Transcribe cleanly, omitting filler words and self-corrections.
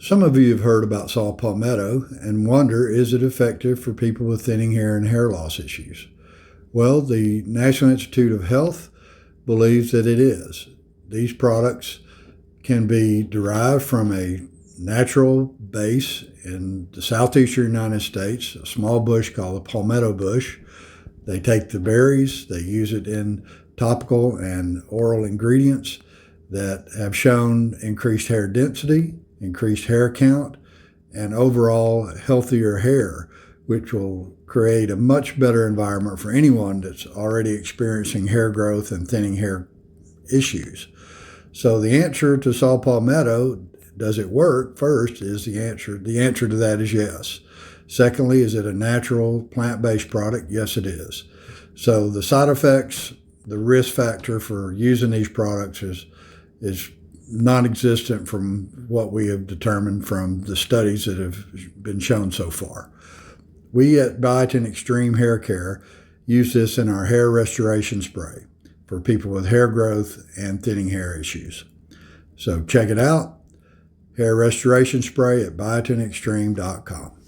Some of you have heard about saw palmetto and wonder, is it effective for people with thinning hair and hair loss issues? Well, the National Institute of Health believes that it is. These products can be derived from a natural base in the southeastern United States, a small bush called the palmetto bush. They take the berries, they use it in topical and oral ingredients that have shown increased hair density, increased hair count, and overall healthier hair, which will create a much better environment for anyone that's already experiencing hair growth and thinning hair issues. So the answer to saw palmetto, does it work? First is the answer to that is yes. Secondly, is it a natural plant-based product? Yes, it is. So the side effects, the risk factor for using these products is non-existent from what we have determined from the studies that have been shown so far. We at Biotin Extreme Hair Care use this in our hair restoration spray for people with hair growth and thinning hair issues. So check it out, hair restoration spray at biotinextreme.com.